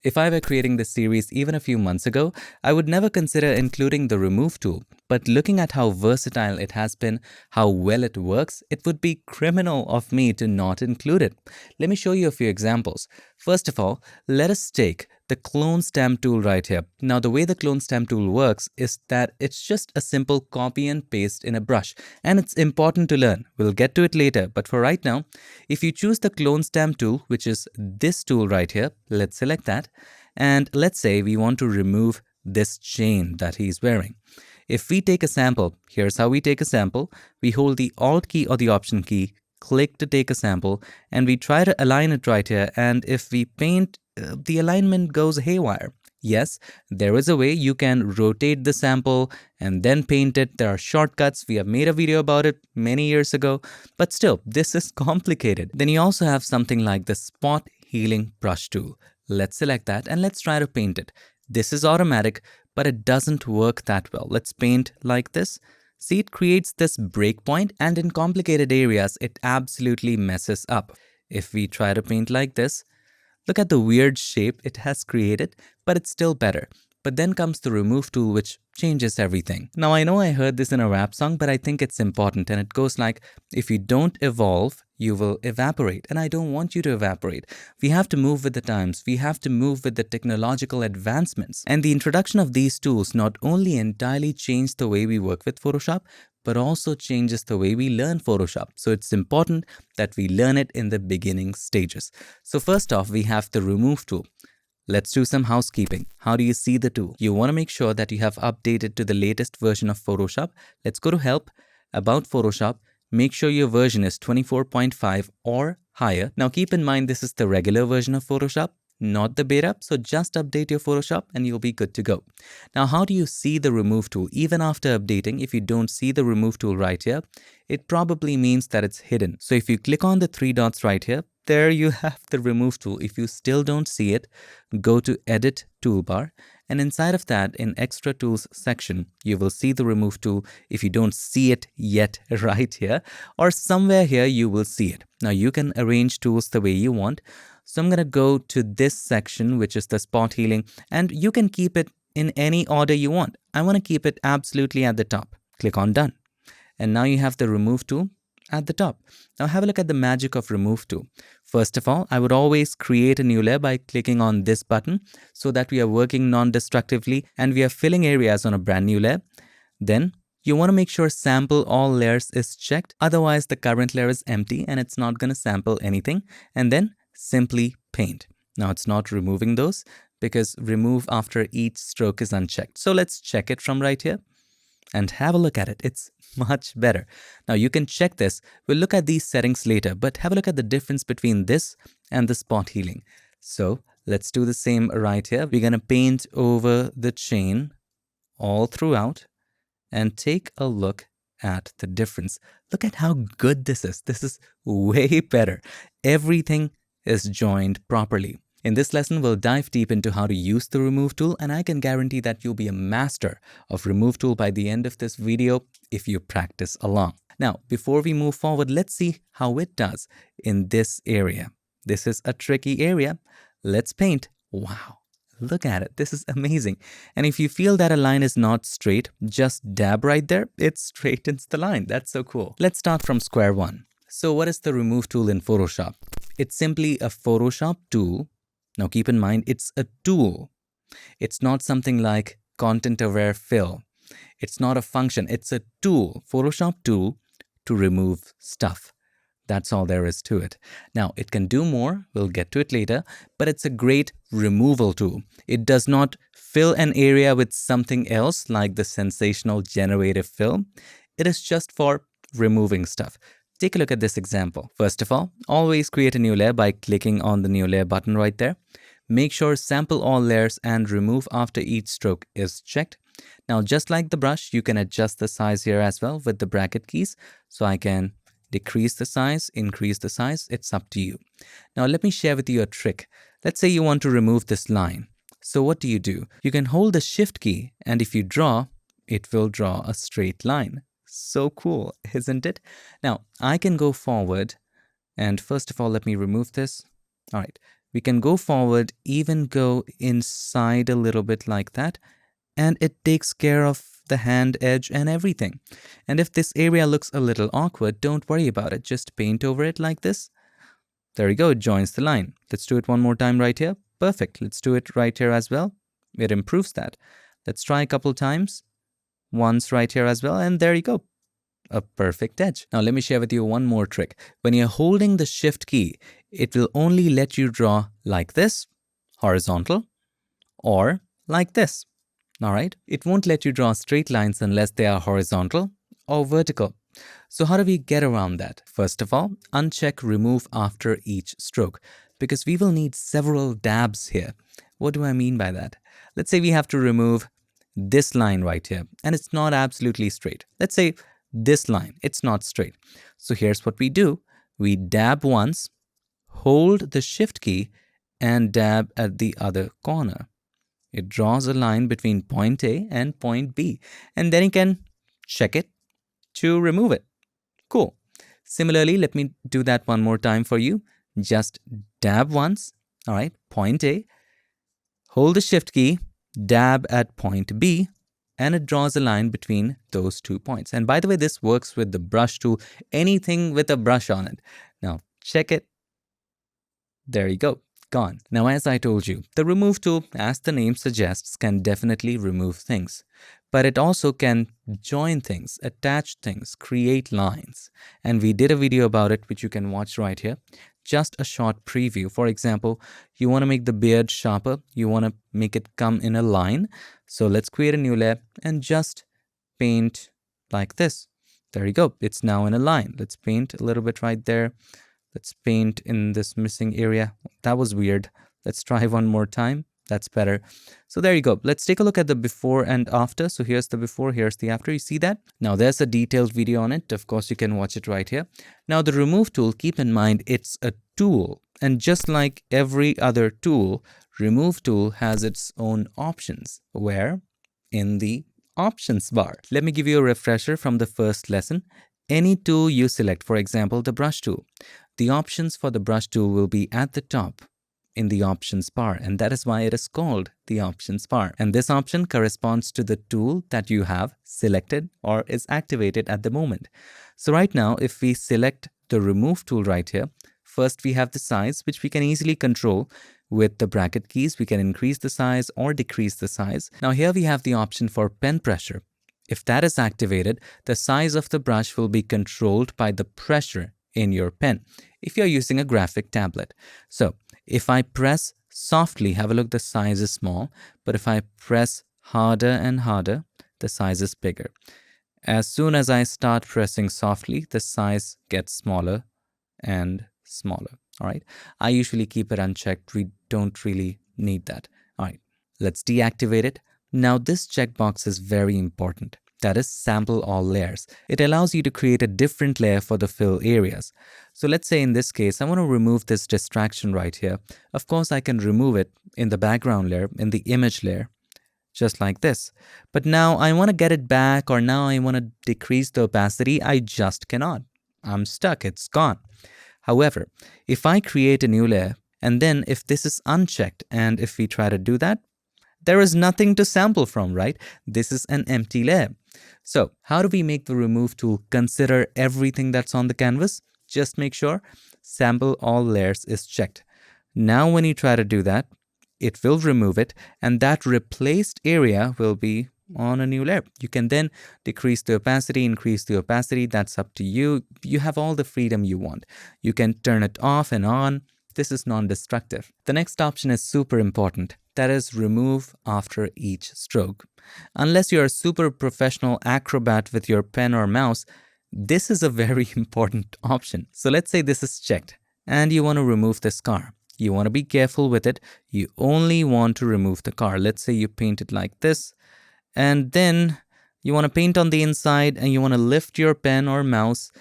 If I were creating this series even a few months ago, I would never consider including the remove tool. But looking at how versatile it has been, how well it works, it would be criminal of me to not include it. Let me show you a few examples. First of all, let us take the clone stamp tool right here. Now, the way the clone stamp tool works is that it's just a simple copy and paste in a brush, and it's important to learn. We'll get to it later, but for right now, if you choose the clone stamp tool, which is this tool right here, let's select that, and let's say we want to remove this chain that he's wearing. If we take a sample, here's how we take a sample. We hold the Alt key or the Option key, click to take a sample, and we try to align it right here, and if we paint, the alignment goes haywire. Yes, there is a way you can rotate the sample and then paint it. There are shortcuts. We have made a video about it many years ago, but still, this is complicated. Then you also have something like the spot healing brush tool. Let's select that and let's try to paint it. This is automatic, but it doesn't work that well. Let's paint like this. See, it creates this breakpoint, and in complicated areas, it absolutely messes up. If we try to paint like this, look at the weird shape it has created, but it's still better. But then comes the remove tool, which changes everything. Now, I know I heard this in a rap song, but I think it's important, and it goes like, if you don't evolve, you will evaporate. And I don't want you to evaporate. We have to move with the times. We have to move with the technological advancements. And the introduction of these tools not only entirely changed the way we work with Photoshop, but also changes the way we learn Photoshop. So it's important that we learn it in the beginning stages. So first off, we have the remove tool. Let's do some housekeeping. How do you see the tool? You want to make sure that you have updated to the latest version of Photoshop. Let's go to Help, About Photoshop. Make sure your version is 24.5 or higher. Now keep in mind this is the regular version of Photoshop, not the beta, so just update your Photoshop and you'll be good to go. Now, how do you see the remove tool? Even after updating, if you don't see the remove tool right here, it probably means that it's hidden. So if you click on the three dots right here, there you have the remove tool. If you still don't see it, go to Edit Toolbar, and inside of that, in Extra Tools section, you will see the remove tool. If you don't see it yet right here, or somewhere here, you will see it. Now you can arrange tools the way you want. So I'm going to go to this section, which is the spot healing, and you can keep it in any order you want. I want to keep it absolutely at the top. Click on Done. And now you have the remove tool at the top. Now have a look at the magic of remove tool. First of all, I would always create a new layer by clicking on this button so that we are working non-destructively and we are filling areas on a brand new layer. Then you want to make sure sample all layers is checked. Otherwise, the current layer is empty and it's not going to sample anything. And then simply paint. Now it's not removing those because remove after each stroke is unchecked. So let's check it from right here and have a look at it. It's much better. Now you can check this. We'll look at these settings later, but have a look at the difference between this and the spot healing. So let's do the same right here. We're going to paint over the chain all throughout and take a look at the difference. Look at how good this is. This is way better. Everything is joined properly. In this lesson, we'll dive deep into how to use the remove tool, and I can guarantee that you'll be a master of remove tool by the end of this video if you practice along. Now, before we move forward, let's see how it does in this area. This is a tricky area. Let's paint. Wow, look at it. This is amazing. And if you feel that a line is not straight, just dab right there. It straightens the line. That's so cool. Let's start from square one. So what is the remove tool in Photoshop? It's simply a Photoshop tool. Now keep in mind, it's a tool. It's not something like content-aware fill. It's not a function. It's a tool, Photoshop tool to remove stuff. That's all there is to it. Now, it can do more. We'll get to it later, but it's a great removal tool. It does not fill an area with something else like the sensational generative fill. It is just for removing stuff. Take a look at this example. First of all, always create a new layer by clicking on the new layer button right there. Make sure sample all layers and remove after each stroke is checked. Now, just like the brush, you can adjust the size here as well with the bracket keys. So I can decrease the size, increase the size. It's up to you. Now, let me share with you a trick. Let's say you want to remove this line. So what do? You can hold the Shift key, and if you draw, it will draw a straight line. So cool, isn't it? Now, I can go forward, and first of all, let me remove this. All right, We can go forward, even go inside a little bit like that, and it takes care of the hand edge and everything. And if this area looks a little awkward, don't worry about it. Just paint over it like this. There we go, it joins the line. Let's do it one more time right here. Perfect. Let's do it right here as well. It improves that. Let's try a couple times. Once right here as well, and there you go. A perfect edge. Now let me share with you one more trick. When you're holding the shift key, it will only let you draw like this, horizontal, or like this. All right? It won't let you draw straight lines unless they are horizontal or vertical. So how do we get around that? First of all, uncheck remove after each stroke, because we will need several dabs here. What do I mean by that? Let's say we have to remove this line right here, and it's not absolutely straight. Let's say this line, it's not straight. So here's what we do. We dab once, hold the shift key, and dab at the other corner. It draws a line between point A and point B, and then you can check it to remove it. Cool. Similarly, let me do that one more time for you. Just dab once, all right, point A, hold the shift key, dab at point B, and it draws a line between those 2 points. And by the way, this works with the brush tool, anything with a brush on it. Now, check it. There you go. Gone. Now, as I told you, the remove tool, as the name suggests, can definitely remove things. But it also can join things, attach things, create lines. And we did a video about it, which you can watch right here. Just a short preview. For example, you want to make the beard sharper. You want to make it come in a line. So let's create a new layer and just paint like this. There you go. It's now in a line. Let's paint a little bit right there. Let's paint in this missing area. That was weird. Let's try one more time. That's better. So there you go. Let's take a look at the before and after. So here's the before, here's the after. You see that? Now there's a detailed video on it. Of course, you can watch it right here. Now the remove tool, keep in mind, it's a tool. And just like every other tool, remove tool has its own options. Where? In the options bar. Let me give you a refresher from the first lesson. Any tool you select, for example, the brush tool, the options for the brush tool will be at the top in the options bar, and that is why it is called the options bar. And this option corresponds to the tool that you have selected or is activated at the moment. So right now, if we select the remove tool right here, first we have the size, which we can easily control with the bracket keys. We can increase the size or decrease the size. Now here we have the option for pen pressure. If that is activated, the size of the brush will be controlled by the pressure in your pen if you're using a graphic tablet. So if I press softly, have a look, the size is small, but if I press harder and harder, the size is bigger. As soon as I start pressing softly, the size gets smaller and smaller. All right. I usually keep it unchecked. We don't really need that. All right. Let's deactivate it. Now this checkbox is very important. That is sample all layers. It allows you to create a different layer for the fill areas. So let's say in this case, I want to remove this distraction right here. Of course, I can remove it in the background layer, in the image layer, just like this. But now I want to get it back, or now I want to decrease the opacity. I just cannot. I'm stuck. It's gone. However, if I create a new layer, and then if this is unchecked, and if we try to do that, there is nothing to sample from, right? This is an empty layer. So how do we make the remove tool consider everything that's on the canvas? Just make sure sample all layers is checked. Now when you try to do that, it will remove it, and that replaced area will be on a new layer. You can then decrease the opacity, increase the opacity. That's up to you. You have all the freedom you want. You can turn it off and on. This is non-destructive. The next option is super important. That is remove after each stroke. Unless you're a super professional acrobat with your pen or mouse, this is a very important option. So let's say this is checked and you want to remove this car. You want to be careful with it. You only want to remove the car. Let's say you paint it like this, and then you want to paint on the inside and you want to lift your pen or mouse.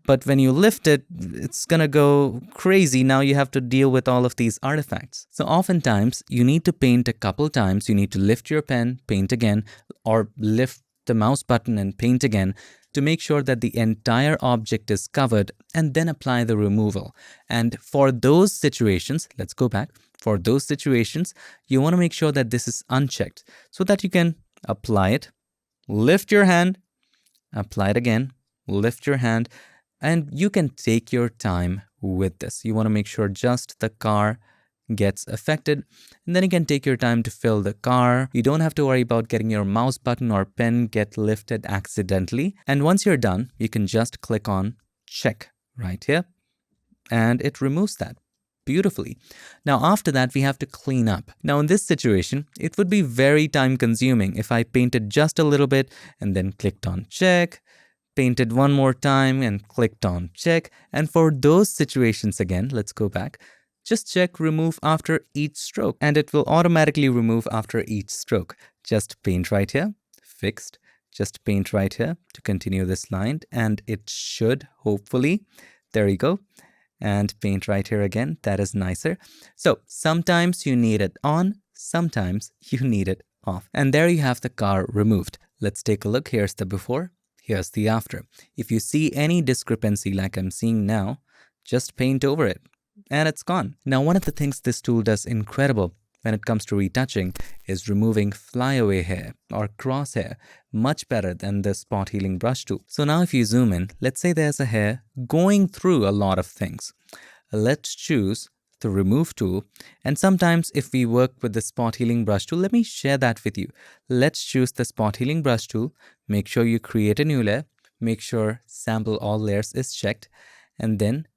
But when you lift it, it's gonna go crazy. Now you have to deal with all of these artifacts. So oftentimes you need to paint a couple times. You need to lift your pen, paint again, or lift the mouse button and paint again to make sure that the entire object is covered, and then apply the removal. And for those situations, let's go back. For those situations, you want to make sure that this is unchecked so that you can apply it, lift your hand, apply it again, lift your hand, and you can take your time with this. You want to make sure just the car gets affected, and then you can take your time to fill the car. You don't have to worry about getting your mouse button or pen get lifted accidentally. And once you're done, you can just click on check right here, and it removes that beautifully. Now after that, we have to clean up. Now in this situation, it would be very time consuming if I painted just a little bit and then clicked on check, painted one more time and clicked on check. And for those situations again, let's go back. Just check remove after each stroke, and it will automatically remove after each stroke. Just paint right here, fixed. Just paint right here to continue this line, and it should hopefully, there you go. And paint right here again, that is nicer. So sometimes you need it on, sometimes you need it off. And there you have the car removed. Let's take a look. Here's the before, here's the after. If you see any discrepancy like I'm seeing now, just paint over it and it's gone. Now one of the things this tool does incredible when it comes to retouching is removing flyaway hair or crosshair much better than the spot healing brush tool. So now if you zoom in, let's say there's a hair going through a lot of things. Let's choose the remove tool, and sometimes if we work with the spot healing brush tool, let me share that with you. Let's choose the spot healing brush tool, make sure you create a new layer, make sure sample all layers is checked, and then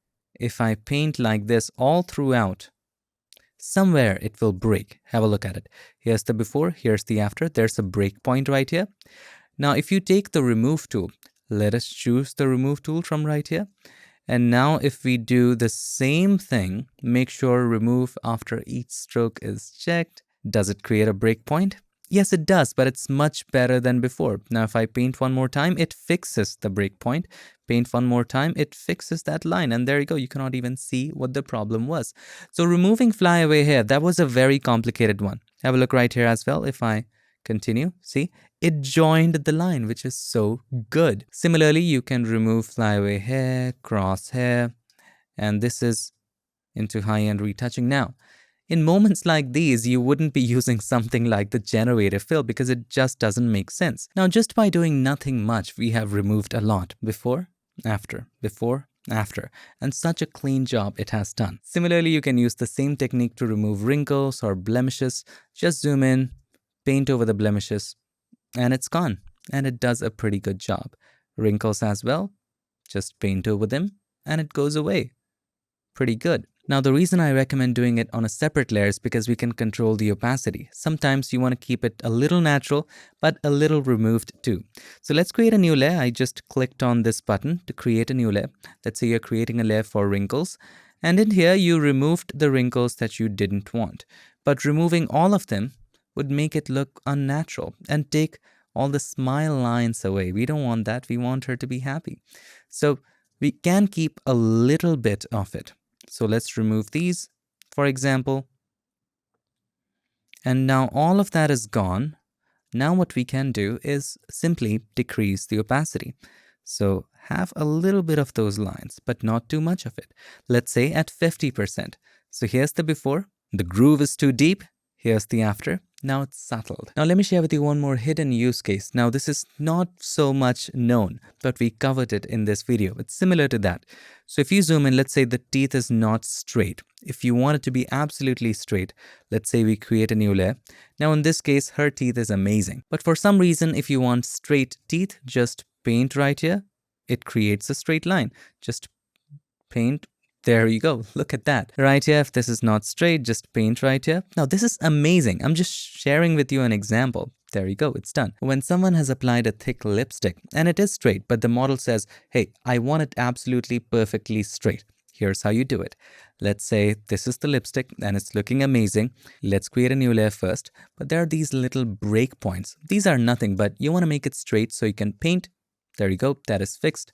if I paint like this all throughout, somewhere it will break. Have a look at it. Here's the before, here's the after. There's a break point right here. Now if you take the remove tool, let us choose the remove tool from right here. And now if we do the same thing, make sure remove after each stroke is checked. Does it create a break point? Yes, it does, but it's much better than before. Now if I paint one more time, it fixes the break point. Paint one more time, it fixes that line. And there you go. You cannot even see what the problem was. So removing flyaway hair, that was a very complicated one. Have a look right here as well. If I continue, see, it joined the line, which is so good. Similarly, you can remove flyaway hair, cross hair, and this is into high-end retouching. Now, in moments like these, you wouldn't be using something like the generative fill because it just doesn't make sense. Now, just by doing nothing much, we have removed a lot. Before, after, and such a clean job it has done. Similarly, you can use the same technique to remove wrinkles or blemishes. Just zoom in, paint over the blemishes, and it's gone. And it does a pretty good job. Wrinkles as well, just paint over them, and it goes away. Pretty good. Now, the reason I recommend doing it on a separate layer is because we can control the opacity. Sometimes you want to keep it a little natural, but a little removed too. So let's create a new layer. I just clicked on this button to create a new layer. Let's say you're creating a layer for wrinkles. And in here, you removed the wrinkles that you didn't want. But removing all of them would make it look unnatural and take all the smile lines away. We don't want that. We want her to be happy. So we can keep a little bit of it. So let's remove these, for example. And now all of that is gone. Now what we can do is simply decrease the opacity. So have a little bit of those lines, but not too much of it. Let's say at 50%. So here's the before. The groove is too deep. Here's the after. Now it's settled. Now let me share with you one more hidden use case. Now this is not so much known, but we covered it in this video. It's similar to that. So if you zoom in, let's say the teeth is not straight. If you want it to be absolutely straight, let's say we create a new layer. Now in this case, her teeth is amazing. But for some reason, if you want straight teeth, just paint right here. It creates a straight line. Just paint. There you go. Look at that. Right here, if this is not straight, just paint right here. Now, this is amazing. I'm just sharing with you an example. There you go. It's done. When someone has applied a thick lipstick and it is straight, but the model says, hey, I want it absolutely perfectly straight. Here's how you do it. Let's say this is the lipstick and it's looking amazing. Let's create a new layer first. But there are these little break points. These are nothing, but you want to make it straight so you can paint. There you go. That is fixed.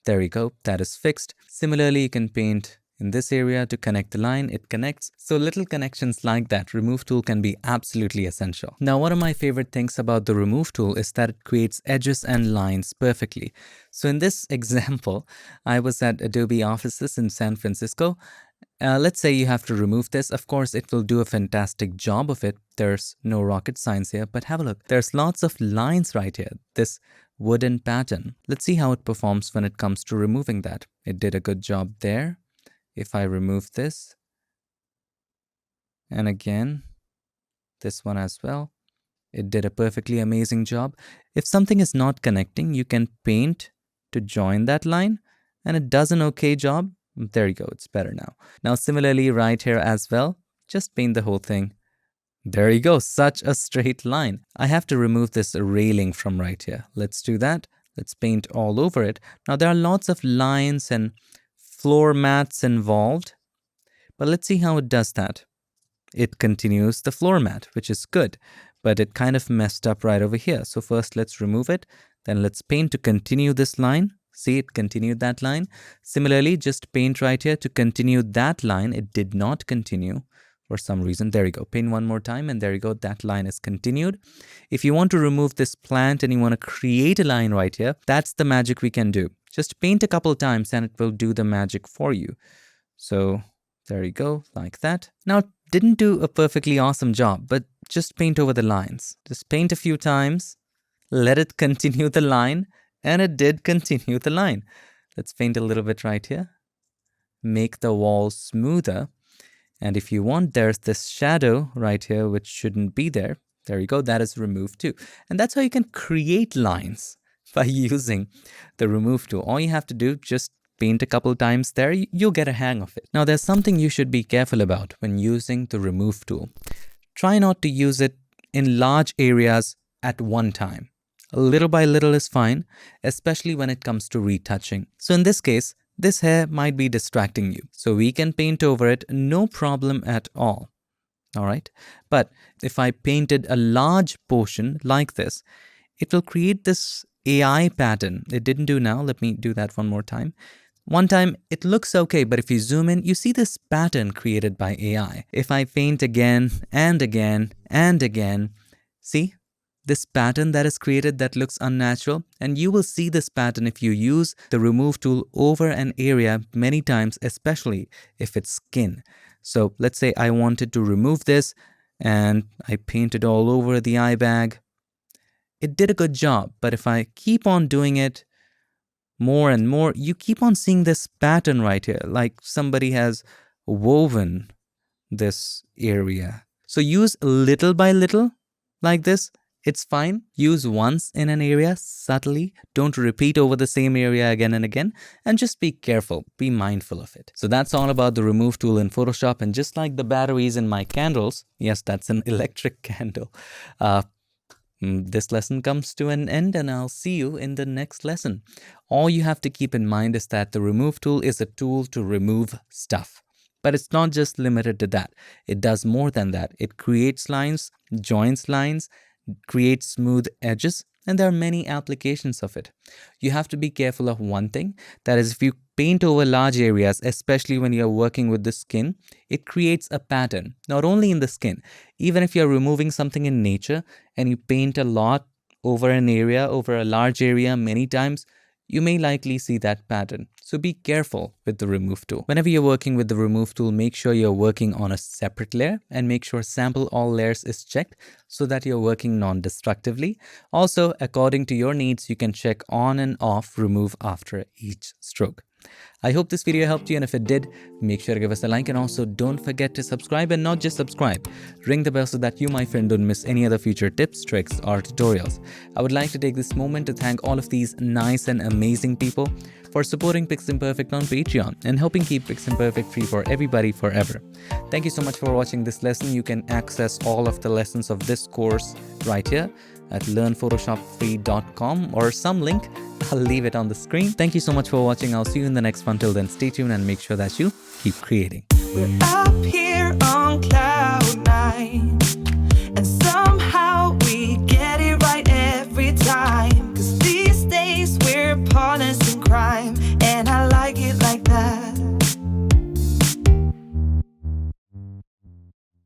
There you go, that is fixed. Similarly, you can paint In this area to connect the line, it connects. So little connections like that, remove tool can be absolutely essential. Now, one of my favorite things about the remove tool is that it creates edges and lines perfectly. So in this example, I was at Adobe offices in San Francisco. Let's say you have to remove this. Of course, it will do a fantastic job of it. There's no rocket science here, but have a look. There's lots of lines right here. This wooden pattern. Let's see how it performs when it comes to removing that. It did a good job there. If I remove this, and again, this one as well, it did a perfectly amazing job. If something is not connecting, you can paint to join that line, and it does an okay job. There you go, it's better now. Now similarly right here as well, just paint the whole thing. There you go, such a straight line. I have to remove this railing from right here. Let's do that. Let's paint all over it. Now there are lots of lines and floor mats involved, but let's see how it does that. It continues the floor mat, which is good, but it kind of messed up right over here. So first let's remove it, then let's paint to continue this line. See, it continued that line. Similarly, just paint right here to continue that line. It did not continue for some reason. There you go. Paint one more time and there you go. That line is continued. If you want to remove this plant and you want to create a line right here, that's the magic we can do. Just paint a couple times and it will do the magic for you. So there you go, like that. Now, it didn't do a perfectly awesome job, but just paint over the lines. Just paint a few times, let it continue the line. And it did continue the line. Let's paint a little bit right here. Make the wall smoother. And if you want, there's this shadow right here, which shouldn't be there. There you go. That is removed too. And that's how you can create lines by using the remove tool. All you have to do, just paint a couple times there. You'll get a hang of it. Now, there's something you should be careful about when using the remove tool. Try not to use it in large areas at one time. Little by little is fine, especially when it comes to retouching. So in this case, this hair might be distracting you. So we can paint over it, no problem at all. All right. But if I painted a large portion like this, it will create this AI pattern. It didn't do now. Let me do that one more time. One time it looks okay, but if you zoom in, you see this pattern created by AI. If I paint again and again and again, see? This pattern that is created that looks unnatural, and you will see this pattern if you use the remove tool over an area many times, especially if it's skin. So let's say I wanted to remove this and I painted all over the eye bag. It did a good job, but if I keep on doing it more and more, you keep on seeing this pattern right here, like somebody has woven this area. So use little by little like this. It's fine. Use once in an area subtly. Don't repeat over the same area again and again. And just be careful. Be mindful of it. So that's all about the remove tool in Photoshop. And just like the batteries in my candles, yes, that's an electric candle. This lesson comes to an end and I'll see you in the next lesson. All you have to keep in mind is that the remove tool is a tool to remove stuff. But it's not just limited to that. It does more than that. It creates lines, joins lines, create smooth edges, and there are many applications of it. You have to be careful of one thing, that is if you paint over large areas, especially when you're working with the skin, it creates a pattern, not only in the skin. Even if you're removing something in nature and you paint a lot over an area, over a large area many times, you may likely see that pattern. So be careful with the remove tool. Whenever you're working with the remove tool, make sure you're working on a separate layer and make sure sample all layers is checked so that you're working non-destructively. Also, according to your needs, you can check on and off remove after each stroke. I hope this video helped you, and if it did, make sure to give us a like, and also don't forget to subscribe, and not just subscribe. Ring the bell so that you, my friend, don't miss any other future tips, tricks, or tutorials. I would like to take this moment to thank all of these nice and amazing people for supporting PiXimperfect on Patreon and helping keep PiXimperfect free for everybody forever. Thank you so much for watching this lesson. You can access all of the lessons of this course right here at learnphotoshopfree.com or some link. I'll leave it on the screen. Thank you so much for watching. I'll see you in the next one. Till then, stay tuned and make sure that you keep creating. We're up here on cloud nine.